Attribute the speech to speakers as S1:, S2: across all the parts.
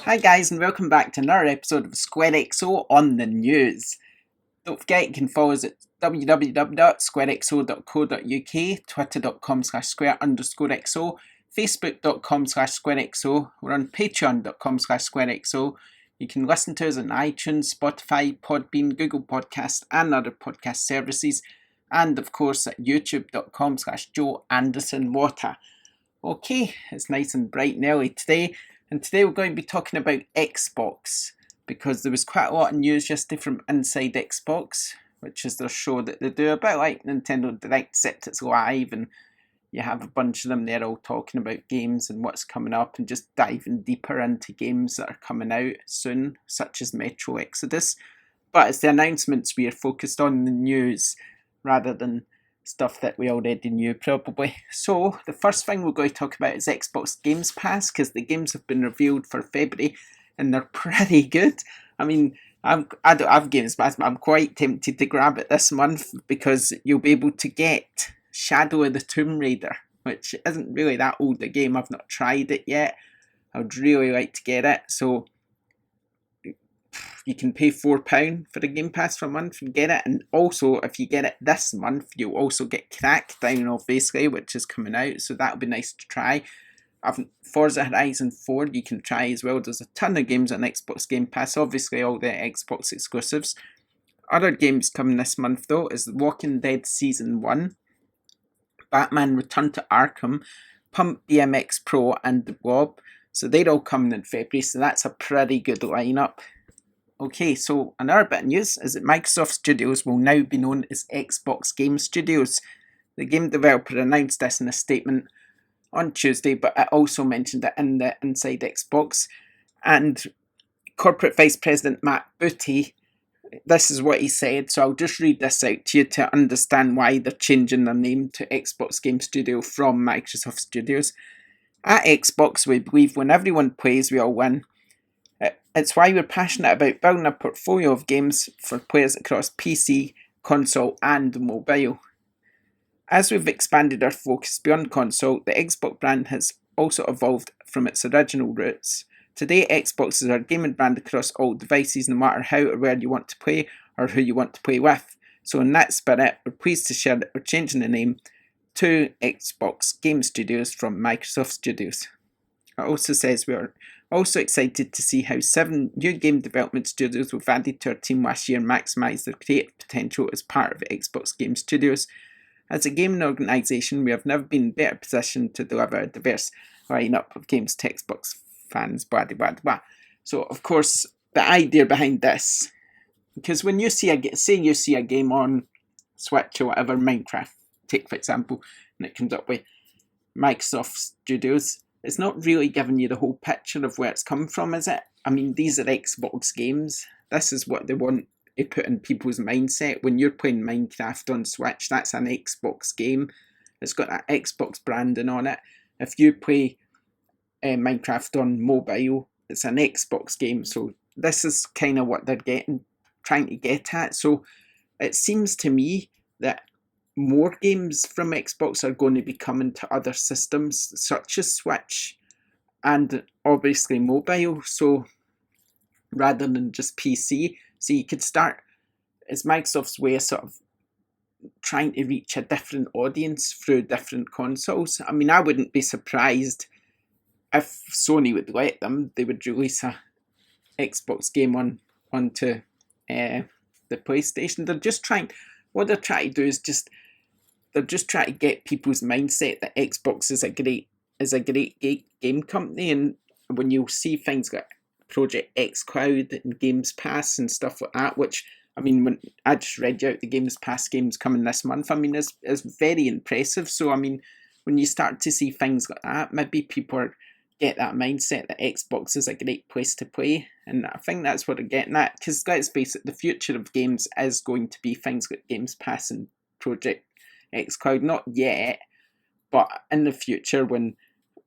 S1: Hi guys, and welcome back to another episode of SquareXO on the news. Don't forget you can follow us at www.squarexo.co.uk, twitter.com/square_xo, facebook.com/squarexo. We're on patreon.com/squarexo. You can listen to us on iTunes, Spotify, Podbean, Google Podcast and other podcast services. And of course at youtube.com/joeandersonwater. Okay, it's nice and bright and early today. And today we're going to be talking about Xbox, because there was quite a lot of news yesterday from Inside Xbox, which is their show that they do a bit like Nintendo Direct, except it's live and you have a bunch of them there all talking about games and what's coming up and just diving deeper into games that are coming out soon, such as Metro Exodus. But it's the announcements we are focused on in the news rather than stuff that we already knew probably. So the first thing we're going to talk about is Xbox Games Pass, because the games have been revealed for February and they're pretty good. I mean, I don't have Games Pass, but I'm quite tempted to grab it this month because you'll be able to get Shadow of the Tomb Raider, which isn't really that old a game. I've not tried it yet. I would really like to get it. So you can pay £4 for the Game Pass for a month and get it. And also, if you get it this month, you'll also get Crackdown, obviously, which is coming out. So that'll be nice to try. Forza Horizon 4 you can try as well. There's a ton of games on Xbox Game Pass. Obviously, all the Xbox exclusives. Other games coming this month, though, is Walking Dead Season 1, Batman Return to Arkham, Pump BMX Pro, and The Blob. So they're all coming in February, so that's a pretty good lineup. Okay, so another bit of news is that Microsoft Studios will now be known as Xbox Game Studios. The game developer announced this in a statement on Tuesday, but it also mentioned it in the Inside Xbox. And Corporate Vice President Matt Booty, this is what he said, so I'll just read this out to you to understand why they're changing their name to Xbox Game Studio from Microsoft Studios. At Xbox, we believe when everyone plays, we all win. It's why we're passionate about building a portfolio of games for players across PC, console, and mobile. As we've expanded our focus beyond console, the Xbox brand has also evolved from its original roots. Today, Xbox is our gaming brand across all devices, no matter how or where you want to play or who you want to play with. So in that spirit, we're pleased to share that we're changing the name to Xbox Game Studios from Microsoft Studios. It also says we are also excited to see how 7 new game development studios we've added to our team last year maximise their creative potential as part of Xbox Game Studios. As a gaming organisation, we have never been in a better position to deliver a diverse lineup of games to Xbox fans, blah, blah, blah. So, of course, the idea behind this, because when you see you see a game on Switch or whatever, Minecraft, take for example, and it comes up with Microsoft Studios, it's not really giving you the whole picture of where it's come from, is it? I mean, these are Xbox games. This is what they want to put in people's mindset. When you're playing Minecraft on Switch, that's an Xbox game. It's got that Xbox branding on it. If you play Minecraft on mobile, it's an Xbox game. So this is kind of what they're trying to get at. So it seems to me that more games from Xbox are going to be coming to other systems such as Switch and obviously mobile. So rather than just PC, so you could start, it's Microsoft's way of sort of trying to reach a different audience through different consoles. I mean, I wouldn't be surprised if Sony would let them. They would release a Xbox game onto the PlayStation. What they're trying to do is they're just trying to get people's mindset that Xbox is a great game company. And when you see things like Project X Cloud and Games Pass and stuff like that, which, I mean, when I just read you out the Games Pass games coming this month, I mean, it's very impressive. So, I mean, when you start to see things like that, maybe people get that mindset that Xbox is a great place to play. And I think that's what they're getting at, because let's face it, the future of games is going to be things like Games Pass and Project X Cloud. Not yet, but in the future when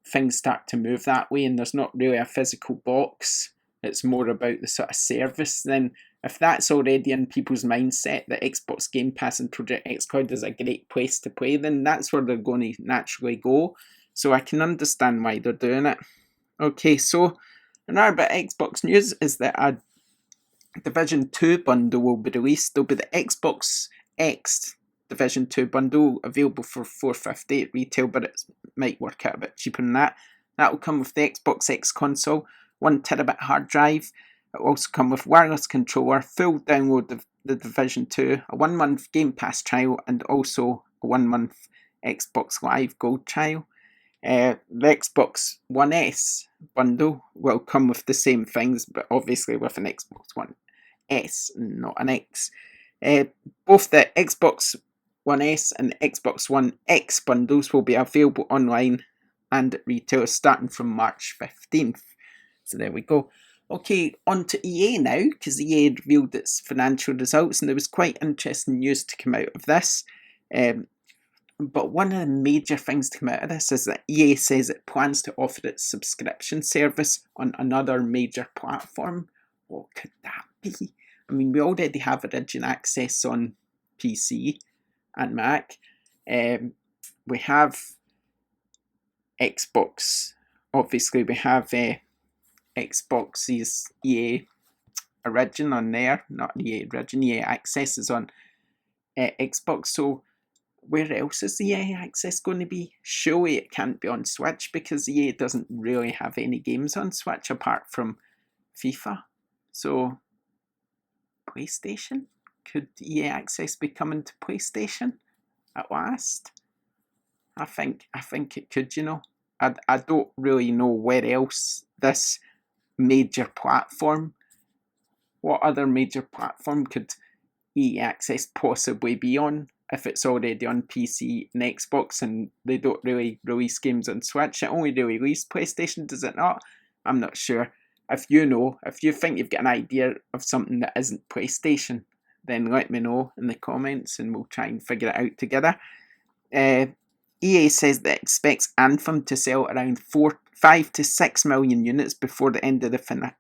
S1: things start to move that way and there's not really a physical box, it's more about the sort of service, then if that's already in people's mindset that Xbox Game Pass and Project X Cloud is a great place to play, then that's where they're going to naturally go. So I can understand why they're doing it. Okay, so Another bit of Xbox news is that a Division 2 bundle will be released. There'll be the Xbox X Division 2 bundle available for $4.50 at retail, but it might work out a bit cheaper than that. That will come with the Xbox X console, 1TB hard drive. It will also come with wireless controller, full download of the Division 2, a 1-month Game Pass trial, and also a 1-month Xbox Live Gold trial. The Xbox One S bundle will come with the same things, but obviously with an Xbox One S, not an X. Both the Xbox One S and Xbox One X bundles will be available online and at retail starting from March 15th. So there we go. Okay, on to EA now, because EA revealed its financial results, and there was quite interesting news to come out of this. But one of the major things to come out of this is that EA says it plans to offer its subscription service on another major platform. What could that be? I mean, we already have Origin Access on PC and Mac. We have Xbox. Obviously, we have Xbox's EA Origin on there. Not EA Origin, EA Access is on Xbox. So where else is the EA Access going to be? Surely it can't be on Switch, because EA doesn't really have any games on Switch apart from FIFA. So, PlayStation? Could EA Access be coming to PlayStation at last? I think it could, you know. I don't really know where else this major platform, what other major platform could EA Access possibly be on? If it's already on PC and Xbox and they don't really release games on Switch. It only really released PlayStation, does it not? I'm not sure. If you know, if you think you've got an idea of something that isn't PlayStation, then let me know in the comments and we'll try and figure it out together. EA says that it expects Anthem to sell around 5 to 6 million units before the end of the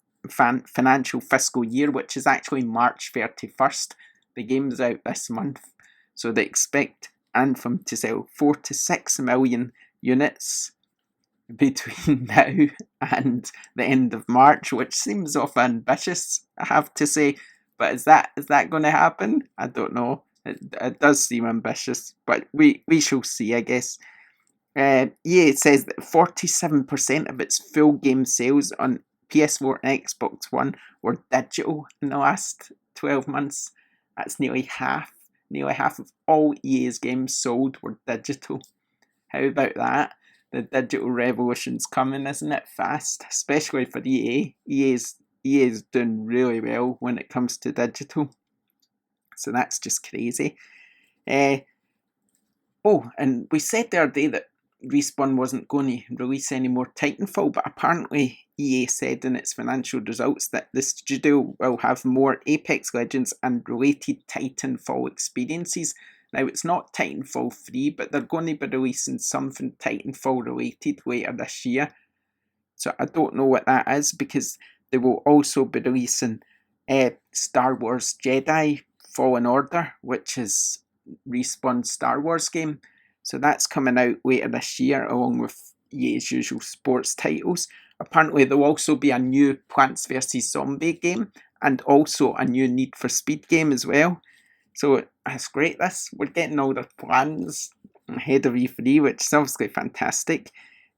S1: financial fiscal year, which is actually March 31st. The game's out this month. So they expect Anthem to sell 4 to 6 million units between now and the end of March, which seems awful ambitious, I have to say. But is that going to happen? I don't know. It does seem ambitious, but we shall see, I guess. EA says that 47% of its full game sales on PS4 and Xbox One were digital in the last 12 months. That's nearly half. Nearly half of all EA's games sold were digital. How about that? The digital revolution's coming, isn't it? Fast, especially for EA. EA's doing really well when it comes to digital. So that's just crazy. And we said the other day that Respawn wasn't going to release any more Titanfall, but apparently EA said in its financial results that the studio will have more Apex Legends and related Titanfall experiences. Now, it's not Titanfall 3, but they're going to be releasing something Titanfall related later this year. So I don't know what that is, because they will also be releasing Star Wars Jedi Fallen Order, which is Respawn's Star Wars game. So that's coming out later this year, along with EA's usual sports titles. Apparently there will also be a new Plants vs. Zombie game, and also a new Need for Speed game as well. So that's great. We're getting all the plans ahead of E3, which is obviously fantastic.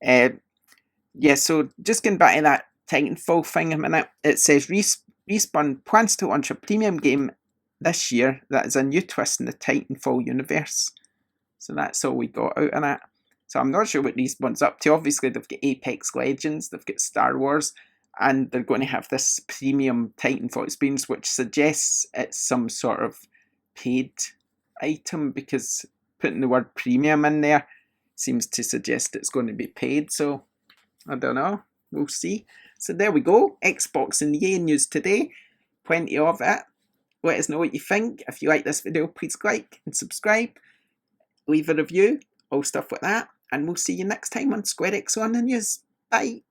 S1: So just getting back to that Titanfall thing a minute, it says Respawn plans to launch a premium game this year that is a new twist in the Titanfall universe. So that's all we got out of that. So I'm not sure what Respawn's up to. Obviously, they've got Apex Legends, they've got Star Wars, and they're going to have this premium Titanfall experience, which suggests it's some sort of paid item, because putting the word premium in there seems to suggest it's going to be paid. So I don't know. We'll see. So there we go. Xbox and EA news today. Plenty of it. Let us know what you think. If you like this video, please like and subscribe. Leave a review. All stuff like that. And we'll see you next time on SquareXO On the news. Bye.